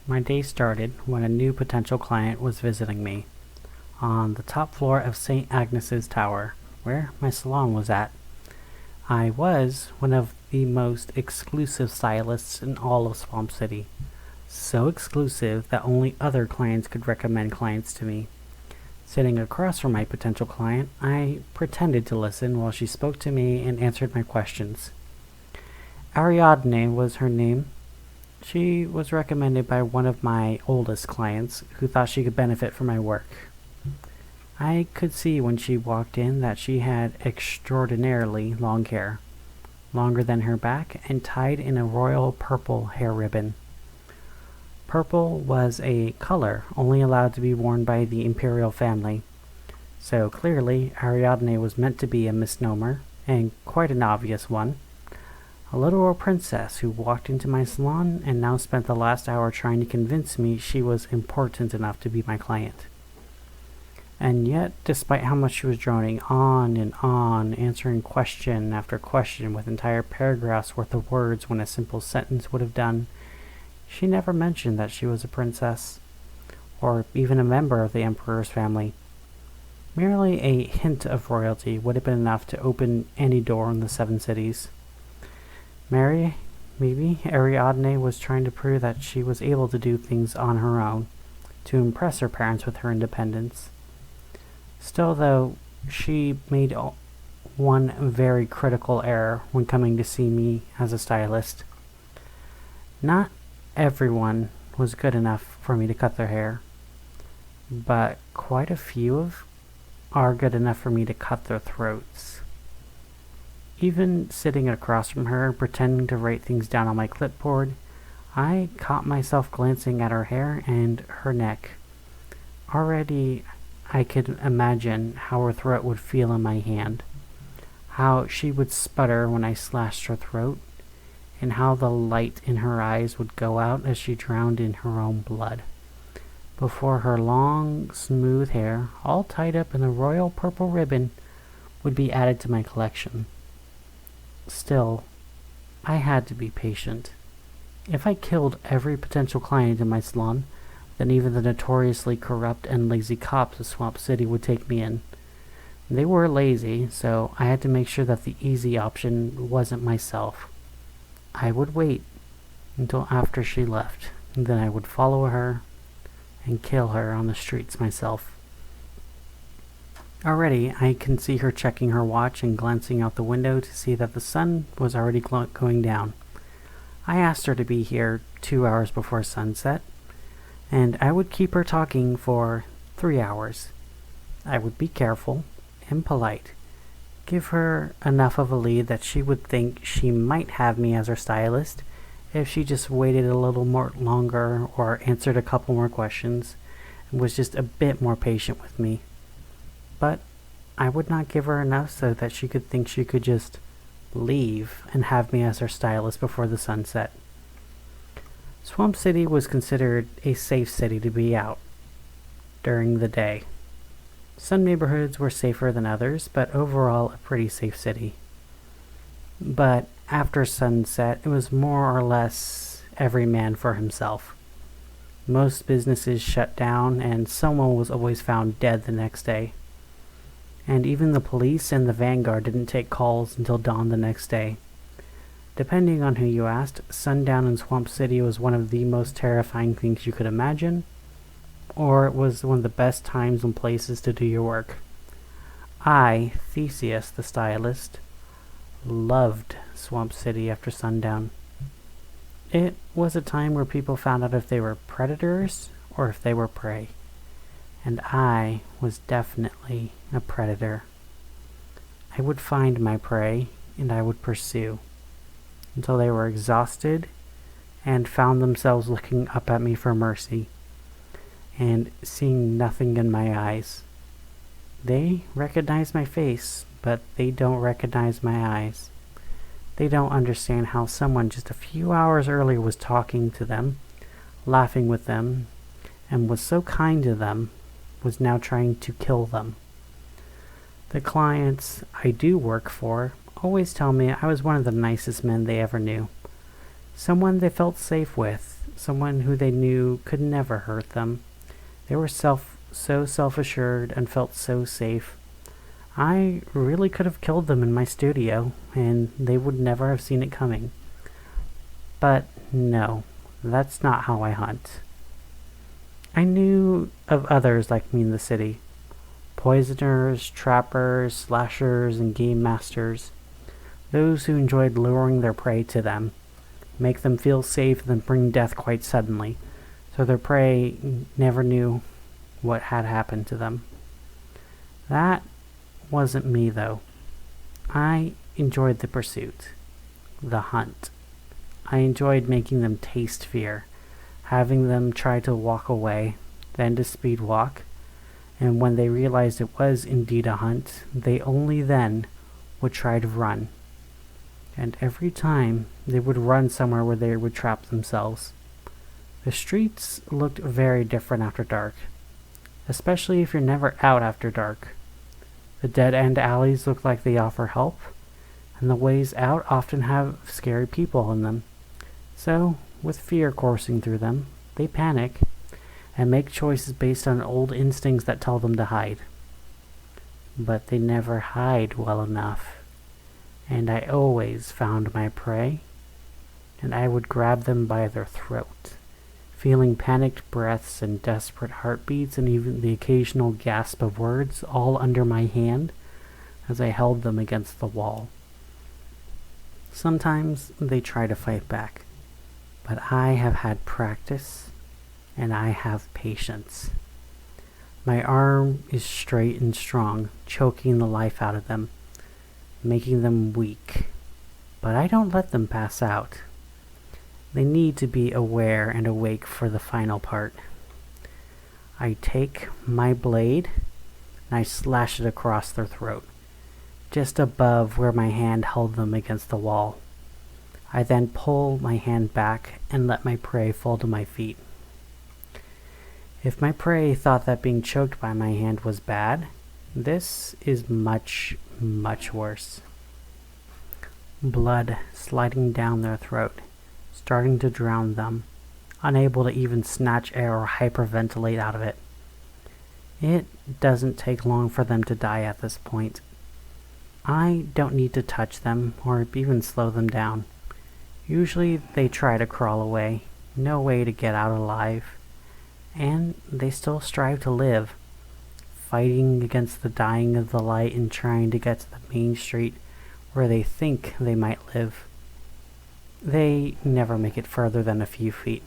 My day started when a new potential client was visiting me on the top floor of St. Agnes's Tower, where my salon was at. I was one of the most exclusive stylists in all of Swamp City. So exclusive that only other clients could recommend clients to me. Sitting across from my potential client, I pretended to listen while she spoke to me and answered my questions. Ariadne was her name. She was recommended by one of my oldest clients who thought she could benefit from my work. I could see when she walked in that she had extraordinarily long hair, longer than her back and tied in a royal purple hair ribbon. Purple was a color only allowed to be worn by the imperial family, so clearly Ariadne was meant to be a misnomer, and quite an obvious one. A literal princess who walked into my salon and now spent the last hour trying to convince me she was important enough to be my client. And yet, despite how much she was droning on, answering question after question with entire paragraphs worth of words when a simple sentence would have done, she never mentioned that she was a princess, or even a member of the Emperor's family. Merely a hint of royalty would have been enough to open any door in the Seven Cities. Maybe Ariadne was trying to prove that she was able to do things on her own, to impress her parents with her independence. Still, though, she made one very critical error when coming to see me as a stylist. Not everyone was good enough for me to cut their hair, but quite a few are good enough for me to cut their throats. Even sitting across from her, pretending to write things down on my clipboard, I caught myself glancing at her hair and her neck. Already, I could imagine how her throat would feel in my hand, how she would sputter when I slashed her throat, and how the light in her eyes would go out as she drowned in her own blood, before her long, smooth hair, all tied up in a royal purple ribbon, would be added to my collection. Still, I had to be patient. If I killed every potential client in my salon, then even the notoriously corrupt and lazy cops of Swamp City would take me in. They were lazy, so I had to make sure that the easy option wasn't myself. I would wait until after she left, and then I would follow her and kill her on the streets myself. Already, I can see her checking her watch and glancing out the window to see that the sun was already going down. I asked her to be here 2 hours before sunset, and I would keep her talking for 3 hours. I would be careful and polite, give her enough of a lead that she would think she might have me as her stylist if she just waited a little more longer or answered a couple more questions and was just a bit more patient with me. But I would not give her enough so that she could think she could just leave and have me as her stylist before the sunset. Swamp City was considered a safe city to be out during the day. Some neighborhoods were safer than others, but overall a pretty safe city. But after sunset, it was more or less every man for himself. Most businesses shut down, and someone was always found dead the next day. And even the police and the vanguard didn't take calls until dawn the next day. Depending on who you asked, sundown in Swamp City was one of the most terrifying things you could imagine, or it was one of the best times and places to do your work. I, Theseus the stylist, loved Swamp City after sundown. It was a time where people found out if they were predators or if they were prey. And I was definitely a predator. I would find my prey and I would pursue until they were exhausted and found themselves looking up at me for mercy and seeing nothing in my eyes. They recognize my face, but they don't recognize my eyes. They don't understand how someone just a few hours earlier was talking to them, laughing with them, and was so kind to them, was now trying to kill them. The clients I do work for always tell me I was one of the nicest men they ever knew. Someone they felt safe with, someone who they knew could never hurt them. They were so self-assured and felt so safe. I really could have killed them in my studio, and they would never have seen it coming. But no, that's not how I hunt. I knew of others like me in the city. Poisoners, trappers, slashers, and game masters. Those who enjoyed luring their prey to them, make them feel safe, and then bring death quite suddenly, so their prey never knew what had happened to them. That wasn't me, though. I enjoyed the pursuit, the hunt. I enjoyed making them taste fear, having them try to walk away, then to speed walk, and when they realized it was indeed a hunt, they only then would try to run. And every time they would run somewhere where they would trap themselves. The streets looked very different after dark, especially if you're never out after dark. The dead-end alleys look like they offer help, and the ways out often have scary people in them. So, with fear coursing through them, they panic and make choices based on old instincts that tell them to hide. But they never hide well enough, and I always found my prey, and I would grab them by their throat, feeling panicked breaths and desperate heartbeats and even the occasional gasp of words all under my hand as I held them against the wall. Sometimes they try to fight back, but I have had practice and I have patience. My arm is straight and strong, choking the life out of them, making them weak, but I don't let them pass out. They need to be aware and awake for the final part. I take my blade and I slash it across their throat, just above where my hand held them against the wall. I then pull my hand back and let my prey fall to my feet. If my prey thought that being choked by my hand was bad, this is much, much worse. Blood sliding down their throat, starting to drown them, unable to even snatch air or hyperventilate out of it. It doesn't take long for them to die at this point. I don't need to touch them or even slow them down. Usually they try to crawl away, no way to get out alive, and they still strive to live, fighting against the dying of the light and trying to get to the main street where they think they might live. They never make it further than a few feet.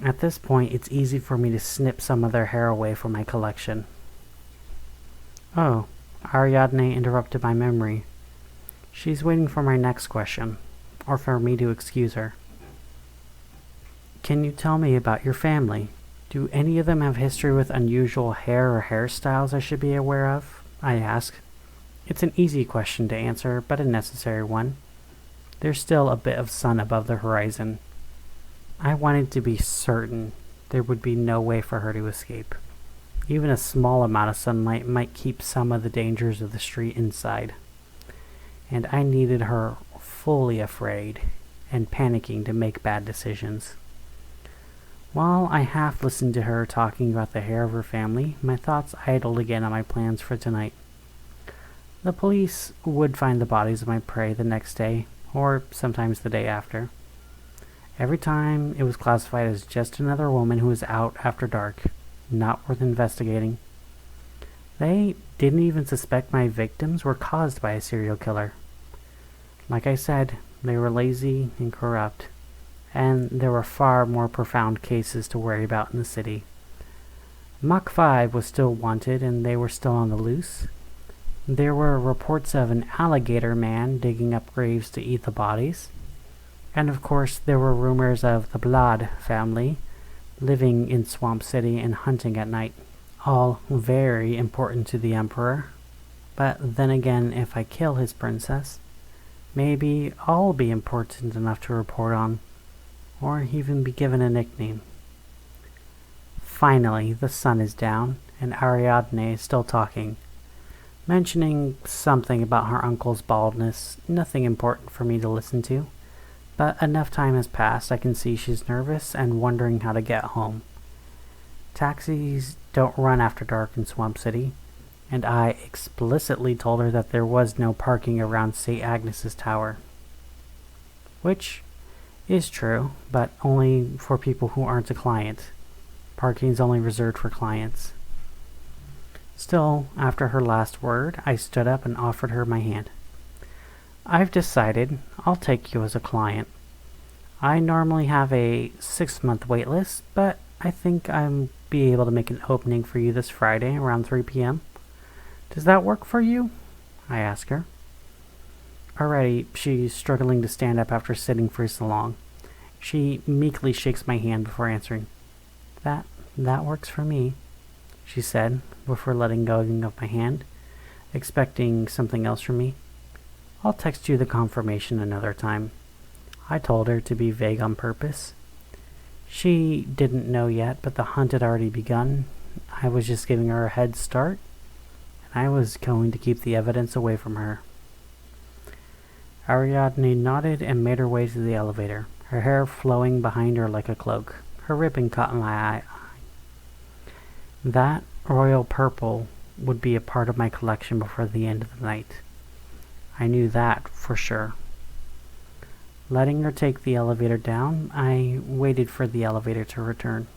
At this point, it's easy for me to snip some of their hair away from my collection. Oh, Ariadne interrupted my memory. She's waiting for my next question, or for me to excuse her. Can you tell me about your family? Do any of them have history with unusual hair or hairstyles I should be aware of? I asked. It's an easy question to answer, but a necessary one. There's still a bit of sun above the horizon. I wanted to be certain there would be no way for her to escape. Even a small amount of sunlight might keep some of the dangers of the street inside. And I needed her fully afraid and panicking to make bad decisions. While I half listened to her talking about the hair of her family, my thoughts idled again on my plans for tonight. The police would find the bodies of my prey the next day, or sometimes the day after. Every time it was classified as just another woman who was out after dark, not worth investigating. They didn't even suspect my victims were caused by a serial killer. Like I said, they were lazy and corrupt, and there were far more profound cases to worry about in the city. Mach 5 was still wanted and they were still on the loose. There were reports of an alligator man digging up graves to eat the bodies. And of course there were rumors of the Blood family living in Swamp City and hunting at night. All very important to the Emperor. But then again, if I kill his princess, maybe I'll be important enough to report on, or even be given a nickname. Finally, the sun is down, and Ariadne is still talking, mentioning something about her uncle's baldness, nothing important for me to listen to, But enough time has passed, I can see she's nervous and wondering how to get home. Taxis don't run after dark in Swamp City, and I explicitly told her that there was no parking around St. Agnes's Tower. Which is true, but only for people who aren't a client. Parking is only reserved for clients. Still, after her last word, I stood up and offered her my hand. I've decided I'll take you as a client. I normally have a 6-month wait list, but I think I'll be able to make an opening for you this Friday around 3 p.m. Does that work for you? I ask her. Already, she's struggling to stand up after sitting for so long. She meekly shakes my hand before answering. That works for me, she said, before letting go of my hand, expecting something else from me. I'll text you the confirmation another time. I told her to be vague on purpose. She didn't know yet, but the hunt had already begun. I was just giving her a head start, and I was going to keep the evidence away from her. Ariadne nodded and made her way to the elevator, her hair flowing behind her like a cloak. Her ribbon caught my eye. That royal purple would be a part of my collection before the end of the night. I knew that for sure. Letting her take the elevator down, I waited for the elevator to return.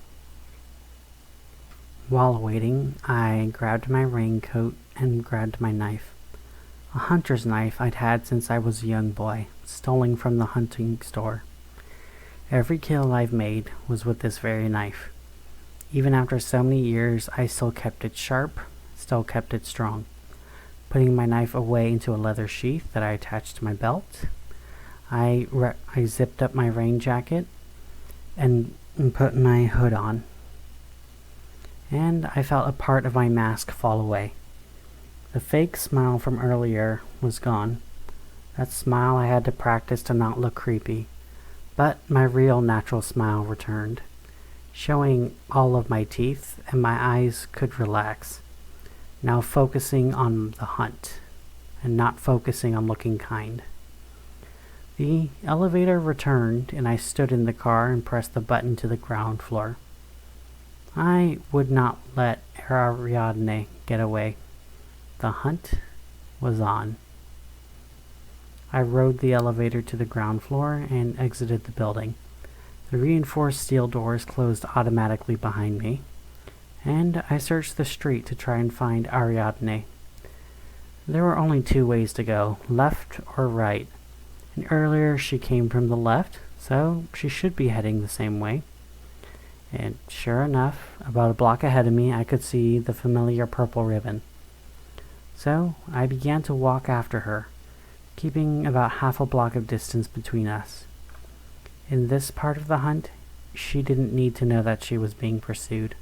While waiting, I grabbed my raincoat and grabbed my knife. A hunter's knife I'd had since I was a young boy, stolen from the hunting store. Every kill I've made was with this very knife. Even after so many years, I still kept it sharp, still kept it strong. Putting my knife away into a leather sheath that I attached to my belt, I zipped up my rain jacket and put my hood on. And I felt a part of my mask fall away. The fake smile from earlier was gone. That smile I had to practice to not look creepy. But my real natural smile returned, showing all of my teeth, and my eyes could relax, now focusing on the hunt, and not focusing on looking kind. The elevator returned, and I stood in the car and pressed the button to the ground floor. I would not let Ariadne get away. The hunt was on. I rode the elevator to the ground floor and exited the building. The reinforced steel doors closed automatically behind me, and I searched the street to try and find Ariadne. There were only 2 ways to go, left or right, and earlier she came from the left, so she should be heading the same way. And sure enough, about a block ahead of me, I could see the familiar purple ribbon. So I began to walk after her, keeping about half a block of distance between us. In this part of the hunt, she didn't need to know that she was being pursued.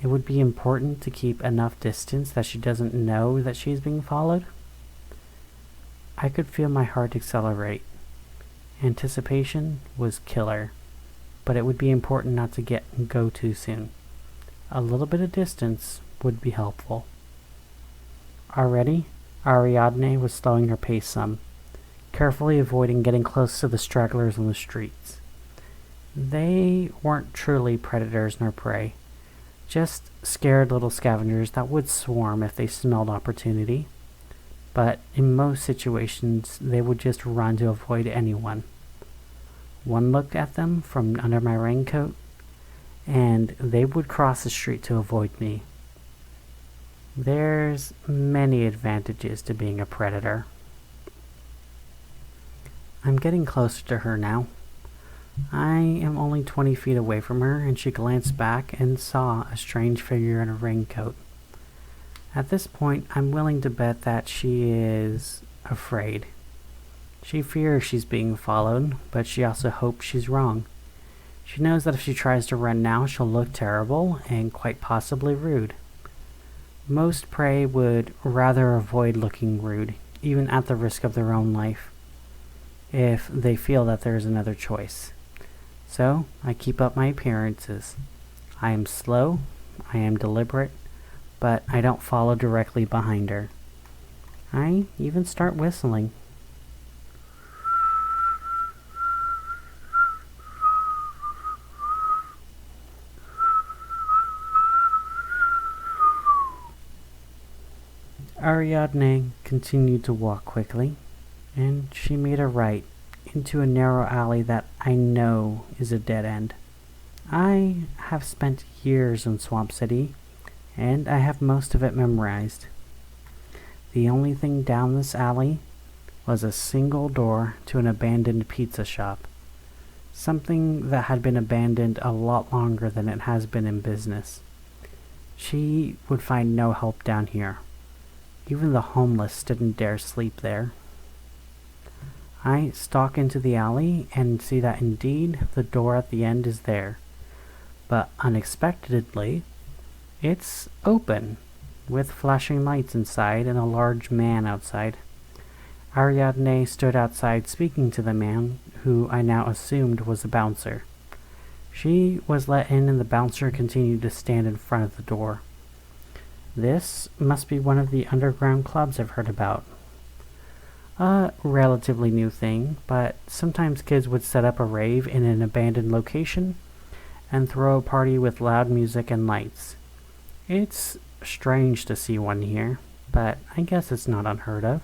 It would be important to keep enough distance that she doesn't know that she is being followed. I could feel my heart accelerate. Anticipation was killer, but it would be important not to go too soon. A little bit of distance would be helpful. Already, Ariadne was slowing her pace some, carefully avoiding getting close to the stragglers on the streets. They weren't truly predators nor prey, just scared little scavengers that would swarm if they smelled opportunity. But in most situations, they would just run to avoid anyone. One look at them from under my raincoat, and they would cross the street to avoid me. There's many advantages to being a predator. I'm getting closer to her now. I am only 20 feet away from her, and she glanced back and saw a strange figure in a raincoat. At this point, I'm willing to bet that she is afraid. She fears she's being followed, but she also hopes she's wrong. She knows that if she tries to run now, she'll look terrible and quite possibly rude. Most prey would rather avoid looking rude, even at the risk of their own life, if they feel that there is another choice. So, I keep up my appearances. I am slow, I am deliberate, but I don't follow directly behind her. I even start whistling. Ariadne continued to walk quickly, and she made a right into a narrow alley that I know is a dead end. I have spent years in Swamp City, and I have most of it memorized. The only thing down this alley was a single door to an abandoned pizza shop, something that had been abandoned a lot longer than it has been in business. She would find no help down here. Even the homeless didn't dare sleep there. I stalk into the alley and see that indeed the door at the end is there. But unexpectedly, it's open, with flashing lights inside and a large man outside. Ariadne stood outside speaking to the man, who I now assumed was a bouncer. She was let in and the bouncer continued to stand in front of the door. This must be one of the underground clubs I've heard about. A relatively new thing, but sometimes kids would set up a rave in an abandoned location and throw a party with loud music and lights. It's strange to see one here, but I guess it's not unheard of.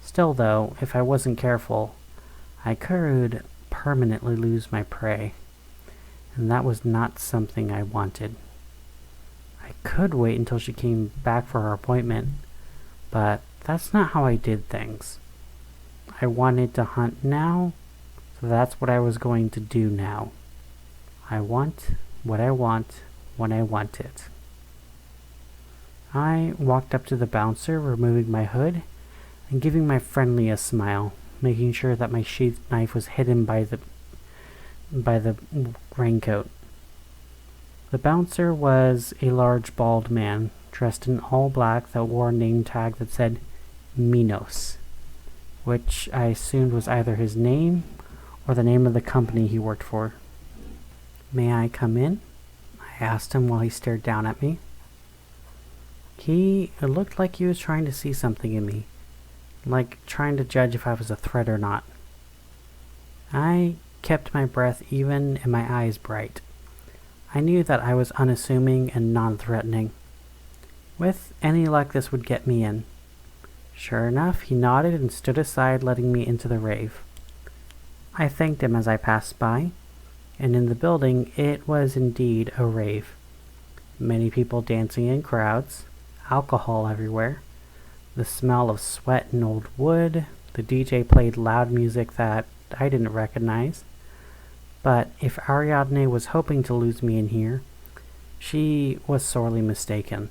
Still though, if I wasn't careful, I could permanently lose my prey, and that was not something I wanted. I could wait until she came back for her appointment, but that's not how I did things. I wanted to hunt now, so that's what I was going to do now. I want what I want when I want it. I walked up to the bouncer, removing my hood and giving my friendly a smile, making sure that my sheath knife was hidden by the raincoat. The bouncer was a large bald man, dressed in all black, that wore a name tag that said Minos, which I assumed was either his name or the name of the company he worked for. "May I come in?" I asked him while he stared down at me. It looked like he was trying to see something in me, like trying to judge if I was a threat or not. I kept my breath even and my eyes bright. I knew that I was unassuming and non-threatening. With any luck, this would get me in. Sure enough, he nodded and stood aside, letting me into the rave. I thanked him as I passed by, and in the building it was indeed a rave. Many people dancing in crowds, alcohol everywhere, the smell of sweat and old wood. The DJ played loud music that I didn't recognize. But if Ariadne was hoping to lose me in here, she was sorely mistaken.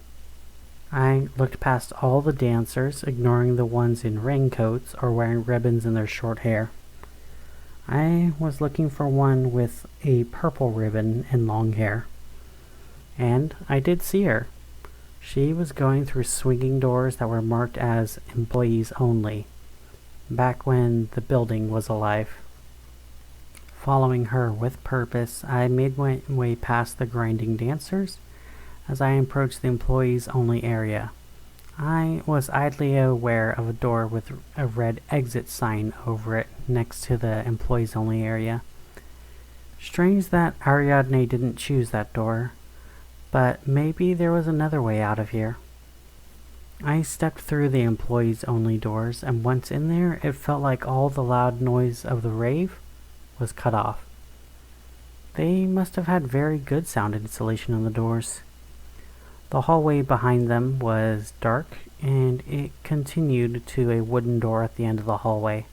I looked past all the dancers, ignoring the ones in raincoats or wearing ribbons in their short hair. I was looking for one with a purple ribbon and long hair. And I did see her. She was going through swinging doors that were marked as employees only, back when the building was alive. Following her with purpose, I made my way past the grinding dancers as I approached the employees-only area. I was idly aware of a door with a red exit sign over it next to the employees-only area. Strange that Ariadne didn't choose that door, but maybe there was another way out of here. I stepped through the employees-only doors, and once in there, it felt like all the loud noise of the rave was cut off. They must have had very good sound insulation on the doors. The hallway behind them was dark, and it continued to a wooden door at the end of the hallway.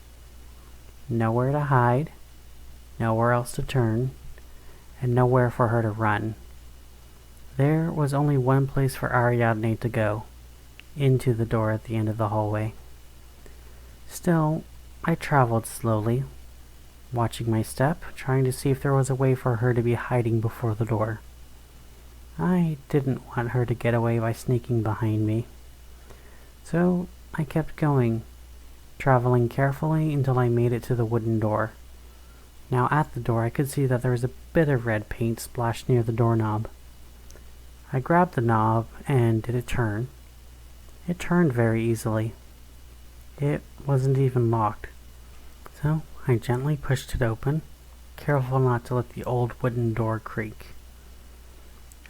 Nowhere to hide, nowhere else to turn, and nowhere for her to run. There was only one place for Ariadne to go, into the door at the end of the hallway. Still, I traveled slowly, watching my step, trying to see if there was a way for her to be hiding before the door. I didn't want her to get away by sneaking behind me. So I kept going, traveling carefully until I made it to the wooden door. Now at the door I could see that there was a bit of red paint splashed near the doorknob. I grabbed the knob and did it turn. It turned very easily. It wasn't even locked. So I gently pushed it open, careful not to let the old wooden door creak.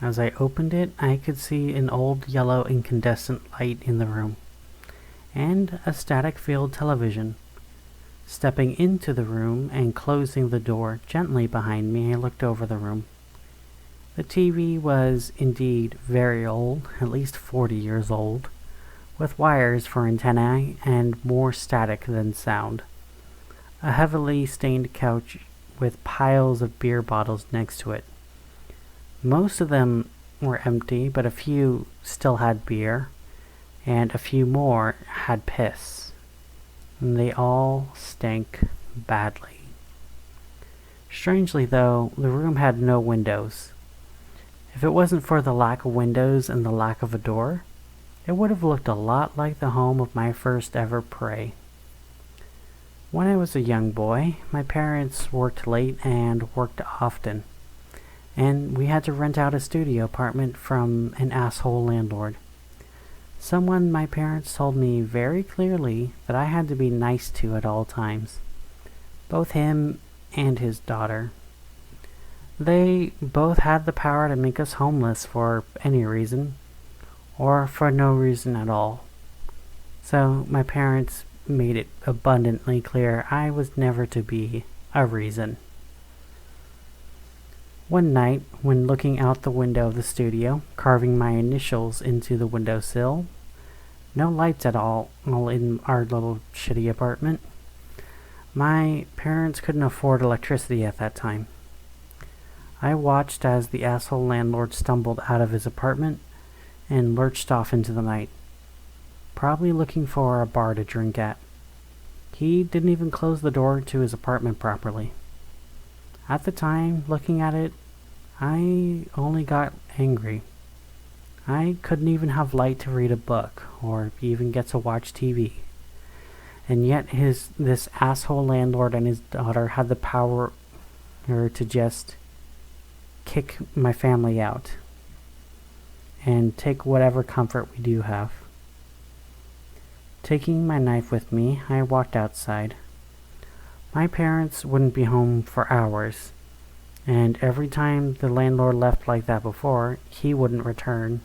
As I opened it, I could see an old yellow incandescent light in the room. and a static field television. Stepping into the room and closing the door gently behind me, I looked over the room. The TV was indeed very old, at least 40 years old, with wires for antennae and more static than sound. A heavily stained couch with piles of beer bottles next to it. Most of them were empty, but a few still had beer, and a few more had piss. And they all stank badly. Strangely, though, the room had no windows. If it wasn't for the lack of windows and the lack of a door, it would have looked a lot like the home of my first ever prey. When I was a young boy, my parents worked late and worked often, and we had to rent out a studio apartment from an asshole landlord. Someone my parents told me very clearly that I had to be nice to at all times. Both him and his daughter. They both had the power to make us homeless for any reason, or for no reason at all. So my parents made it abundantly clear I was never to be a reason. One night, when looking out the window of the studio, carving my initials into the windowsill, no lights at all in our little shitty apartment. My parents couldn't afford electricity at that time. I watched as the asshole landlord stumbled out of his apartment and lurched off into the night, probably looking for a bar to drink at. He didn't even close the door to his apartment properly. At the time, looking at it, I only got angry. I couldn't even have light to read a book, or even get to watch TV. And yet this asshole landlord and his daughter had the power to just kick my family out and take whatever comfort we do have. Taking my knife with me, I walked outside. My parents wouldn't be home for hours, and every time the landlord left like that before, he wouldn't return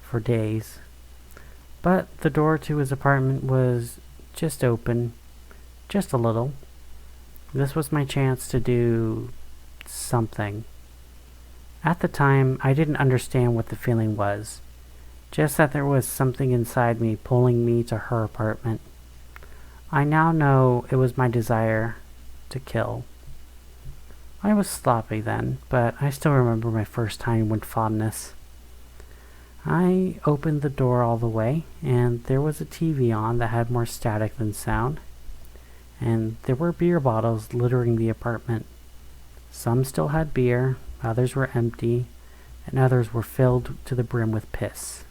for days. But the door to his apartment was just open, just a little. This was my chance to do something. At the time, I didn't understand what the feeling was, just that there was something inside me pulling me to her apartment. I now know it was my desire to kill. I was sloppy then, but I still remember my first time with fondness. I opened the door all the way, and there was a TV on that had more static than sound, and there were beer bottles littering the apartment. Some still had beer, others were empty, and others were filled to the brim with piss.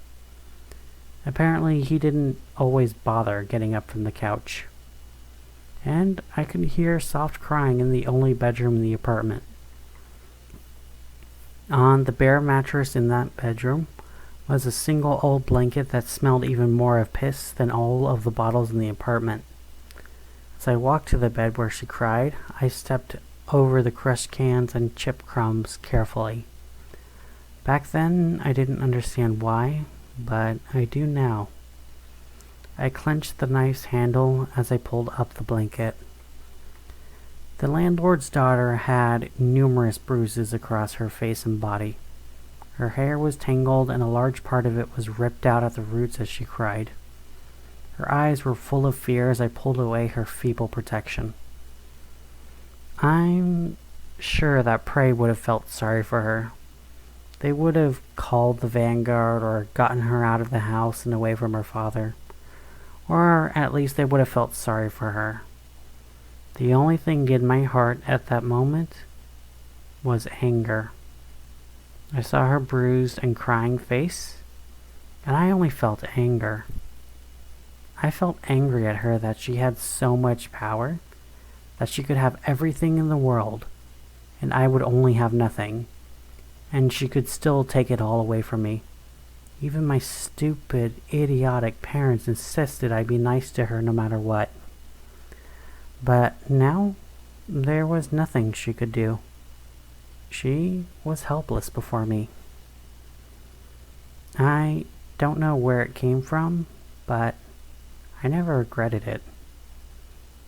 Apparently, he didn't always bother getting up from the couch. And I could hear soft crying in the only bedroom in the apartment. On the bare mattress in that bedroom was a single old blanket that smelled even more of piss than all of the bottles in the apartment. As I walked to the bed where she cried, I stepped over the crushed cans and chip crumbs carefully. Back then, I didn't understand why, but I do now. I clenched the knife's handle as I pulled up the blanket. The landlord's daughter had numerous bruises across her face and body. Her hair was tangled and a large part of it was ripped out at the roots as she cried. Her eyes were full of fear as I pulled away her feeble protection. I'm sure that prey would have felt sorry for her. They would have called the vanguard or gotten her out of the house and away from her father. Or at least they would have felt sorry for her. The only thing in my heart at that moment was anger. I saw her bruised and crying face, and I only felt anger. I felt angry at her that she had so much power, that she could have everything in the world, and I would only have nothing, and she could still take it all away from me. Even my stupid, idiotic parents insisted I be nice to her no matter what. But now, there was nothing she could do. She was helpless before me. I don't know where it came from, but I never regretted it.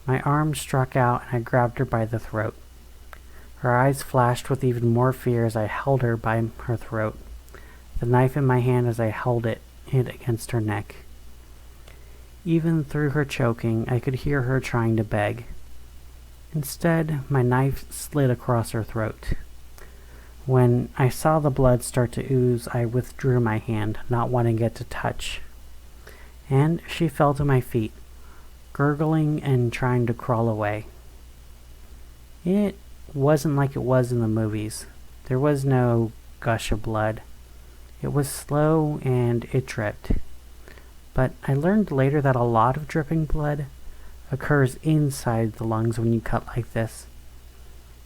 My arm struck out and I grabbed her by the throat. Her eyes flashed with even more fear as I held her by her throat, the knife in my hand as I held it against her neck. Even through her choking, I could hear her trying to beg. Instead, my knife slid across her throat. When I saw the blood start to ooze, I withdrew my hand, not wanting it to touch. And she fell to my feet, gurgling and trying to crawl away. It wasn't like it was in the movies. There was no gush of blood. It was slow and it dripped. But I learned later that a lot of dripping blood occurs inside the lungs when you cut like this.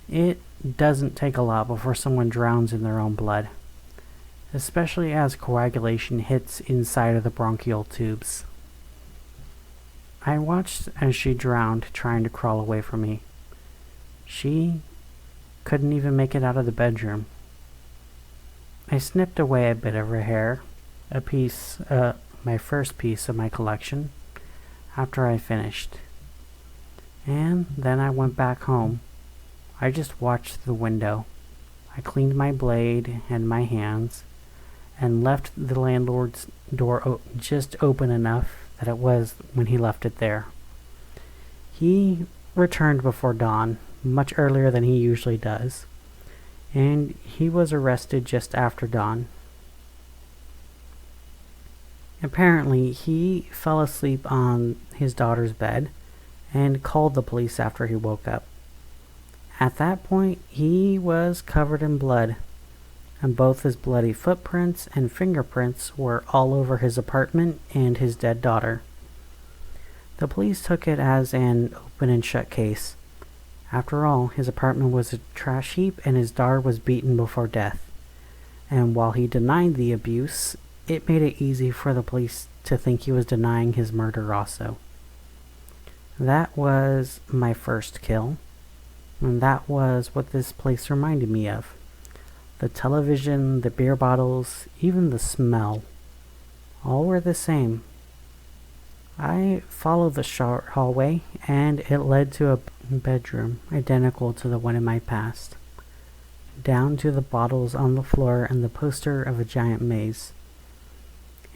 It doesn't take a lot before someone drowns in their own blood, especially as coagulation hits inside of the bronchial tubes. I watched as she drowned, trying to crawl away from me. She couldn't even make it out of the bedroom. I snipped away a bit of her hair, my first piece of my collection, after I finished. And then I went back home. I just watched the window. I cleaned my blade and my hands, and left the landlord's door just open enough that it was when he left it there. He returned before dawn, much earlier than he usually does, and he was arrested just after dawn. Apparently, he fell asleep on his daughter's bed and called the police after he woke up. At that point, he was covered in blood, and both his bloody footprints and fingerprints were all over his apartment and his dead daughter. The police took it as an open and shut case. After all, his apartment was a trash heap and his daughter was beaten before death. And while he denied the abuse, it made it easy for the police to think he was denying his murder also. That was my first kill, and that was what this place reminded me of. The television, the beer bottles, even the smell, all were the same. I followed the short hallway, and it led to a bedroom identical to the one in my past, down to the bottles on the floor and the poster of a giant maze.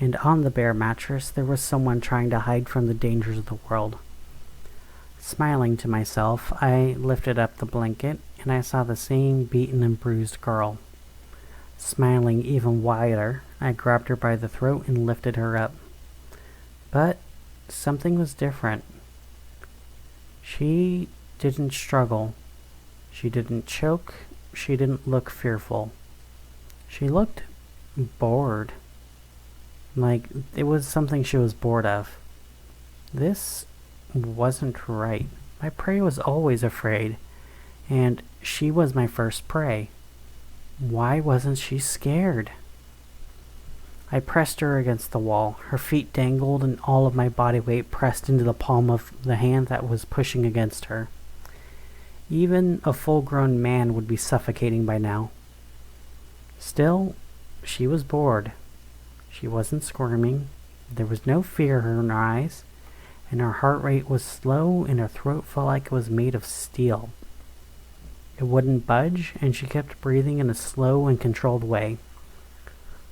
And on the bare mattress there was someone trying to hide from the dangers of the world. Smiling to myself, I lifted up the blanket, and I saw the same beaten and bruised girl. Smiling even wider, I grabbed her by the throat and lifted her up. But something was different. She didn't struggle. She didn't choke. She didn't look fearful. She looked bored. Like it was something she was bored of. This wasn't right. My prey was always afraid, and she was my first prey. Why wasn't she scared? I pressed her against the wall. Her feet dangled and all of my body weight pressed into the palm of the hand that was pushing against her. Even a full-grown man would be suffocating by now. Still, she was bored. She wasn't squirming. There was no fear in her eyes, and her heart rate was slow and her throat felt like it was made of steel. It wouldn't budge, and she kept breathing in a slow and controlled way.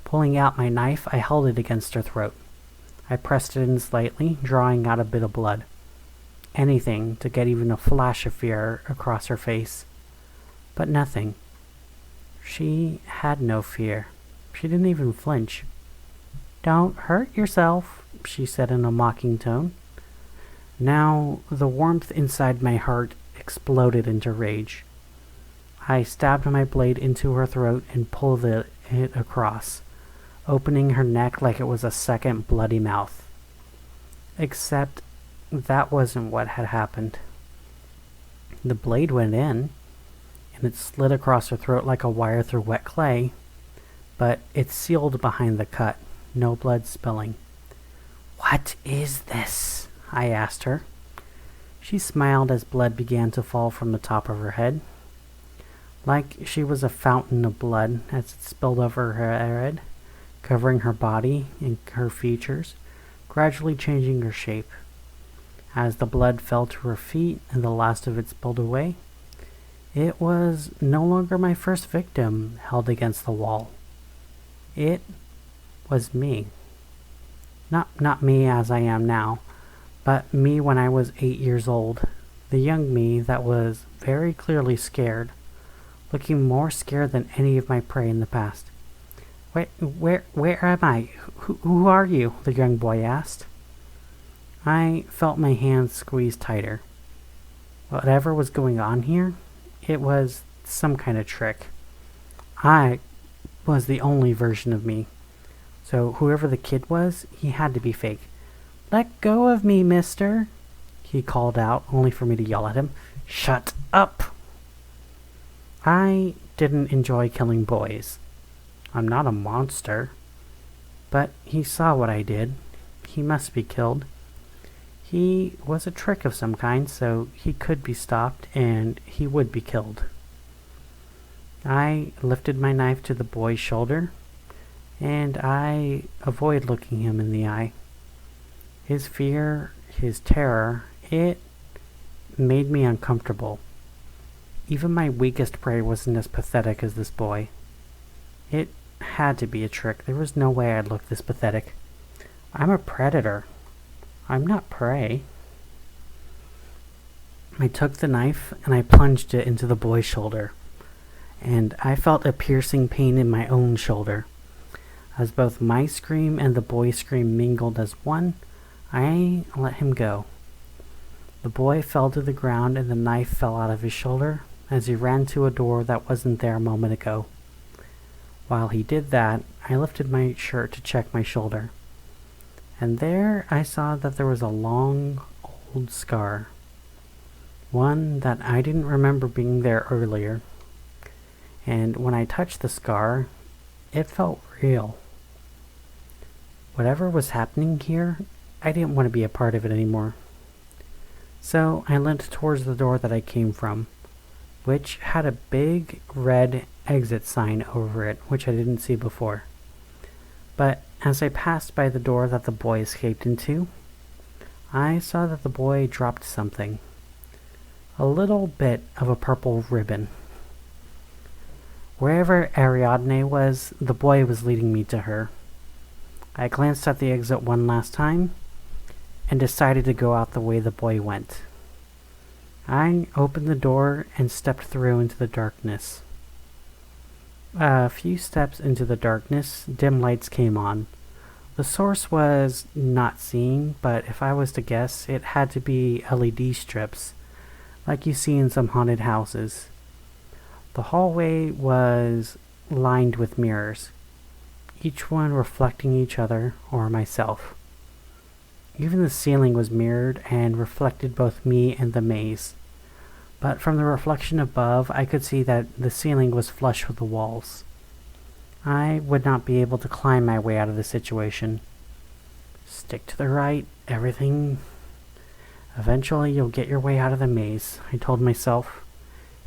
Pulling out my knife, I held it against her throat. I pressed it in slightly, drawing out a bit of blood. Anything to get even a flash of fear across her face. But nothing. She had no fear. She didn't even flinch. "Don't hurt yourself," she said in a mocking tone. Now, the warmth inside my heart exploded into rage. I stabbed my blade into her throat and pulled it across, opening her neck like it was a second bloody mouth. Except that wasn't what had happened. The blade went in, and it slid across her throat like a wire through wet clay, but it sealed behind the cut, no blood spilling. "What is this?" I asked her. She smiled as blood began to fall from the top of her head, like she was a fountain of blood as it spilled over her head, covering her body and her features, gradually changing her shape. As the blood fell to her feet and the last of it spilled away, it was no longer my first victim held against the wall. It was me. Not me as I am now, but me when I was 8 years old. The young me that was very clearly scared, looking more scared than any of my prey in the past. Where am I? Who are you?" the young boy asked. I felt my hands squeeze tighter. Whatever was going on here, it was some kind of trick. I was the only version of me. So whoever the kid was, he had to be fake. "Let go of me, mister," he called out, only for me to yell at him, "Shut up!" I didn't enjoy killing boys. I'm not a monster. But he saw what I did. He must be killed. He was a trick of some kind, so he could be stopped and he would be killed. I lifted my knife to the boy's shoulder, and I avoided looking him in the eye. His fear, his terror, it made me uncomfortable. Even my weakest prey wasn't as pathetic as this boy. It had to be a trick. There was no way I'd look this pathetic. I'm a predator. I'm not prey. I took the knife and I plunged it into the boy's shoulder, and I felt a piercing pain in my own shoulder. As both my scream and the boy's scream mingled as one, I let him go. The boy fell to the ground and the knife fell out of his shoulder as he ran to a door that wasn't there a moment ago. While he did that, I lifted my shirt to check my shoulder. And there I saw that there was a long, old scar. One that I didn't remember being there earlier. And when I touched the scar, it felt real. Whatever was happening here, I didn't want to be a part of it anymore. So I leant towards the door that I came from, which had a big red exit sign over it, which I didn't see before. But as I passed by the door that the boy escaped into, I saw that the boy dropped something. A little bit of a purple ribbon. Wherever Ariadne was, the boy was leading me to her. I glanced at the exit one last time, and decided to go out the way the boy went. I opened the door and stepped through into the darkness. A few steps into the darkness, dim lights came on. The source was not seen, but if I was to guess, it had to be LED strips, like you see in some haunted houses. The hallway was lined with mirrors, each one reflecting each other or myself. Even the ceiling was mirrored and reflected both me and the maze. But from the reflection above, I could see that the ceiling was flush with the walls. I would not be able to climb my way out of the situation. Stick to the right, everything. Eventually you'll get your way out of the maze, I told myself,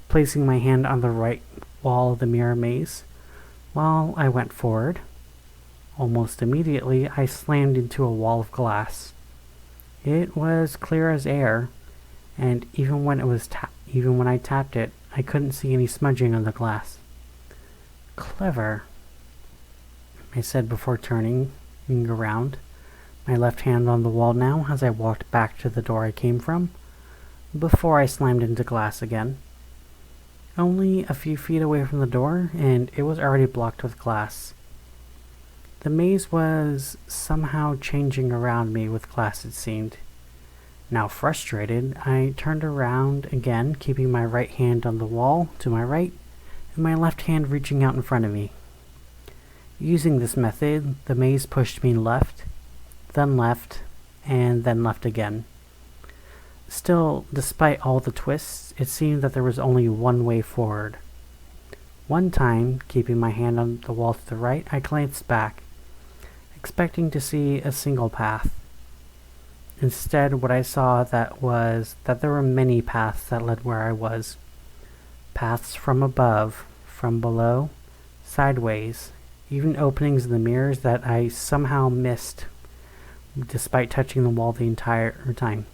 placing my hand on the right wall of the mirror maze, while I went forward. Almost immediately, I slammed into a wall of glass. It was clear as air, and even when I tapped it, I couldn't see any smudging on the glass. Clever, I said before turning around, my left hand on the wall now as I walked back to the door I came from, before I slammed into glass again. Only a few feet away from the door, and it was already blocked with glass. The maze was somehow changing around me with glass, it seemed. Now frustrated, I turned around again, keeping my right hand on the wall to my right, and my left hand reaching out in front of me. Using this method, the maze pushed me left, and then left again. Still, despite all the twists, it seemed that there was only one way forward. One time, keeping my hand on the wall to the right, I glanced back, expecting to see a single path. Instead, what I saw was that there were many paths that led where I was. Paths from above, from below, sideways, even openings in the mirrors that I somehow missed, despite touching the wall the entire time.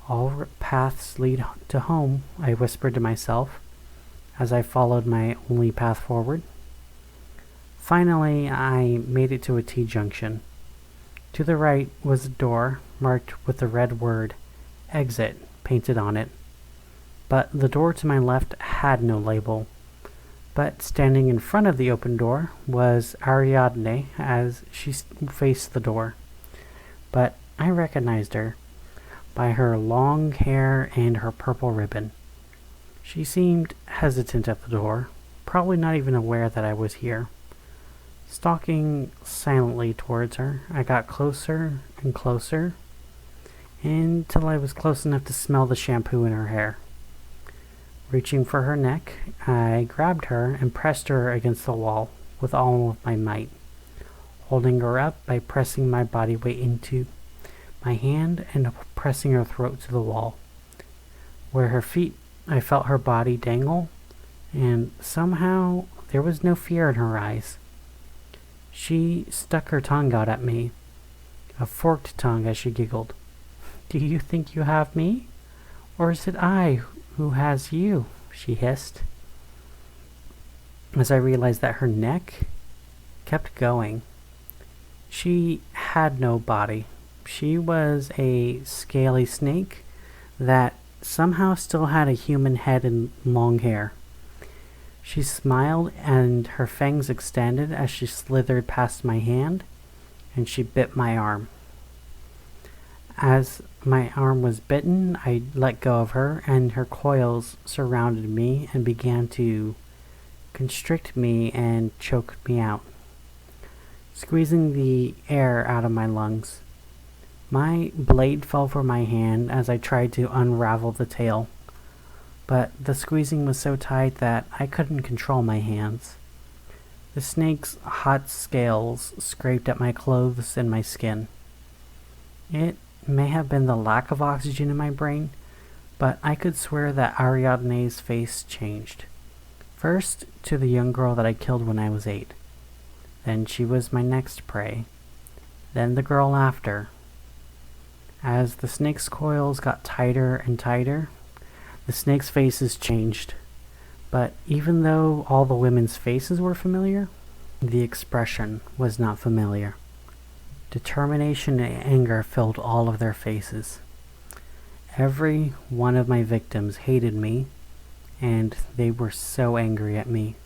All paths lead to home, I whispered to myself as I followed my only path forward. Finally, I made it to a T-junction. To the right was a door marked with the red word, exit, painted on it. But the door to my left had no label. But standing in front of the open door was Ariadne as she faced the door. But I recognized her by her long hair and her purple ribbon. She seemed hesitant at the door, probably not even aware that I was here. Stalking silently towards her, I got closer and closer until I was close enough to smell the shampoo in her hair. Reaching for her neck, I grabbed her and pressed her against the wall with all of my might, holding her up by pressing my body weight into my hand and pressing her throat to the wall. Where her feet, I felt her body dangle, and somehow there was no fear in her eyes. She stuck her tongue out at me, a forked tongue, as she giggled. "Do you think you have me? Or is it I who has you?" she hissed. As I realized that her neck kept going. She had no body. She was a scaly snake that somehow still had a human head and long hair. She smiled and her fangs extended as she slithered past my hand and she bit my arm. As my arm was bitten, I let go of her and her coils surrounded me and began to constrict me and choke me out, squeezing the air out of my lungs. My blade fell from my hand as I tried to unravel the tail, but the squeezing was so tight that I couldn't control my hands. The snake's hot scales scraped at my clothes and my skin. It may have been the lack of oxygen in my brain, but I could swear that Ariadne's face changed. First to the young girl that I killed when I was 8. Then she was my next prey. Then the girl after. As the snake's coils got tighter and tighter, the snake's faces changed. But even though all the women's faces were familiar, the expression was not familiar. Determination and anger filled all of their faces. Every one of my victims hated me, and they were so angry at me.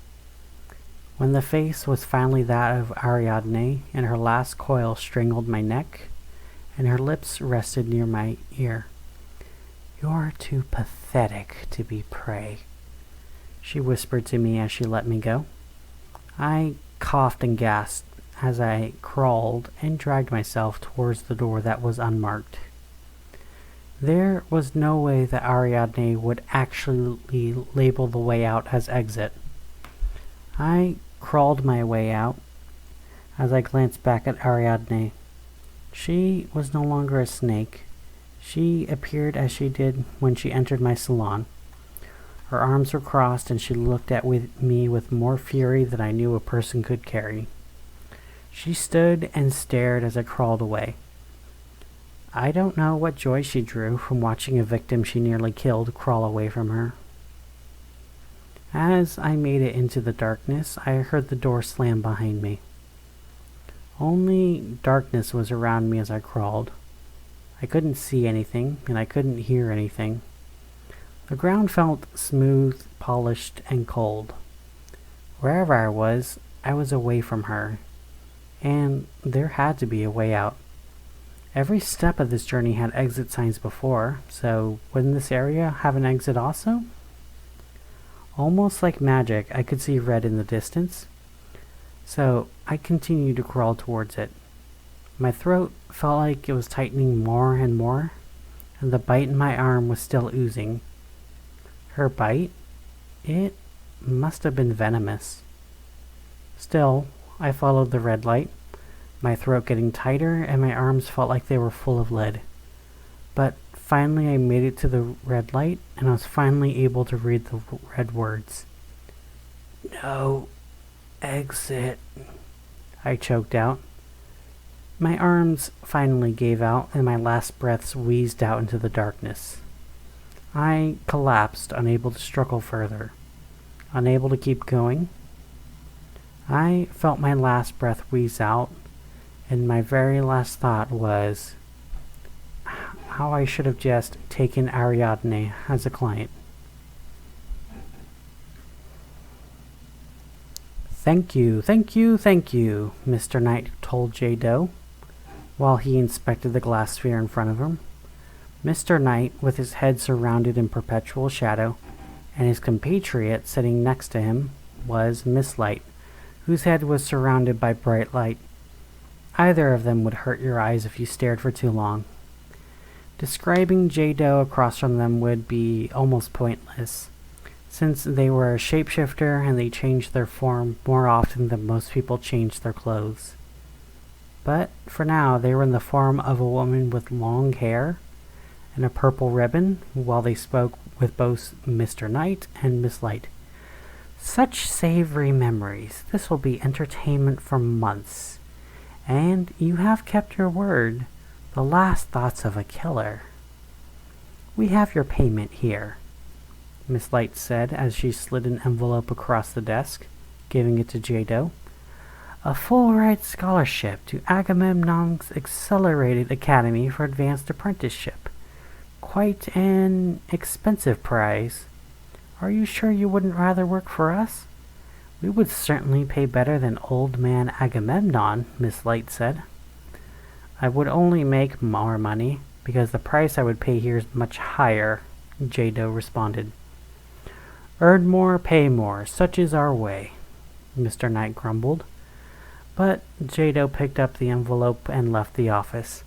When the face was finally that of Ariadne, and her last coil strangled my neck, and her lips rested near my ear. "You're too pathetic to be prey," she whispered to me as she let me go. I coughed and gasped as I crawled and dragged myself towards the door that was unmarked. There was no way that Ariadne would actually label the way out as exit. I crawled my way out as I glanced back at Ariadne. She was no longer a snake. She appeared as she did when she entered my salon. Her arms were crossed and she looked at me with more fury than I knew a person could carry. She stood and stared as I crawled away. I don't know what joy she drew from watching a victim she nearly killed crawl away from her. As I made it into the darkness, I heard the door slam behind me. Only darkness was around me as I crawled. I couldn't see anything, and I couldn't hear anything. The ground felt smooth, polished, and cold. Wherever I was away from her, and there had to be a way out. Every step of this journey had exit signs before, so wouldn't this area have an exit also? Almost like magic, I could see red in the distance, so I continued to crawl towards it. My throat felt like it was tightening more and more, and the bite in my arm was still oozing. Her bite? It must have been venomous. Still, I followed the red light, my throat getting tighter and my arms felt like they were full of lead. But finally I made it to the red light and I was finally able to read the red words. "No exit," I choked out. My arms finally gave out, and my last breaths wheezed out into the darkness. I collapsed, unable to struggle further, unable to keep going. I felt my last breath wheeze out, and my very last thought was how I should have just taken Ariadne as a client. "Thank you, thank you, thank you," Mr. Knight told Jay Doe, while he inspected the glass sphere in front of him. Mr. Knight, with his head surrounded in perpetual shadow, and his compatriot sitting next to him, was Miss Light, whose head was surrounded by bright light. Either of them would hurt your eyes if you stared for too long. Describing Jay Doe across from them would be almost pointless, since they were a shapeshifter and they changed their form more often than most people change their clothes. But for now, they were in the form of a woman with long hair and a purple ribbon, while they spoke with both Mr. Knight and Miss Light. "Such savory memories. This will be entertainment for months. And you have kept your word. The last thoughts of a killer. We have your payment here," Miss Light said as she slid an envelope across the desk, giving it to Jay Doe. "A full-ride scholarship to Agamemnon's Accelerated Academy for Advanced Apprenticeship. Quite an expensive prize. Are you sure you wouldn't rather work for us? We would certainly pay better than old man Agamemnon," Miss Light said. "I would only make more money, because the price I would pay here is much higher," Jay Doe responded. "Earn more, pay more, such is our way," Mr. Knight grumbled. But Jay Doe picked up the envelope and left the office,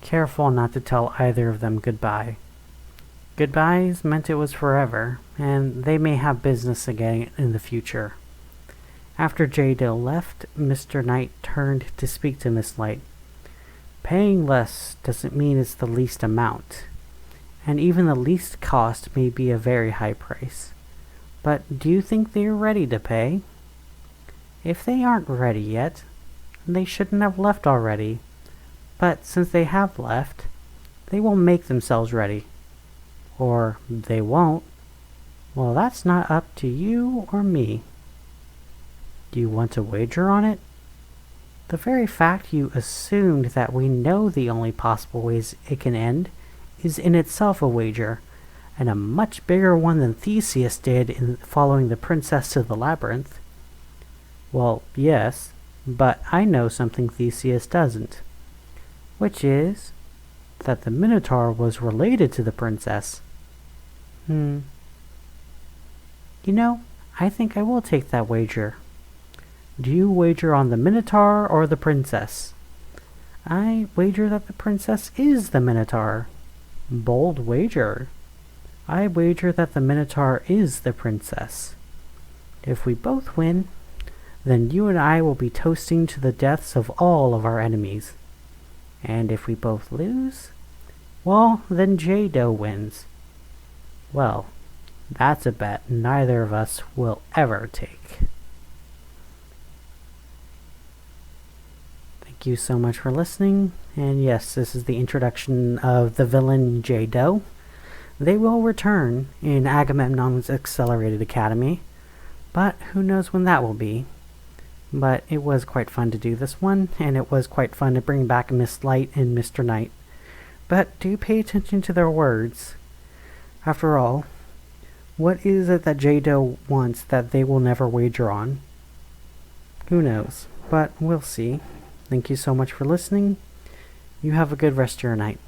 careful not to tell either of them goodbye. Goodbyes meant it was forever, and they may have business again in the future. After Jay Doe left, Mr. Knight turned to speak to Miss Light. "Paying less doesn't mean it's the least amount, and even the least cost may be a very high price. But do you think they are ready to pay? If they aren't ready yet, they shouldn't have left already. But since they have left, they will make themselves ready. Or they won't. Well, that's not up to you or me. Do you want to wager on it? The very fact you assumed that we know the only possible ways it can end is in itself a wager, and a much bigger one than Theseus did in following the princess to the labyrinth." "Well, yes, but I know something Theseus doesn't, which is that the Minotaur was related to the princess." You know, I think I will take that wager. Do you wager on the Minotaur or the princess?" "I wager that the princess is the Minotaur." "Bold wager." "I wager that the Minotaur is the princess." "If we both win, then you and I will be toasting to the deaths of all of our enemies. And if we both lose, well, then Jay Doe wins." "Well, that's a bet neither of us will ever take." Thank you so much for listening. And yes, this is the introduction of the villain Jay Doe. They will return in Agamemnon's Accelerated Academy, but who knows when that will be. But it was quite fun to do this one, and it was quite fun to bring back Miss Light and Mr. Knight. But do pay attention to their words. After all, what is it that Jay Doe wants that they will never wager on? Who knows, but we'll see. Thank you so much for listening. You have a good rest of your night.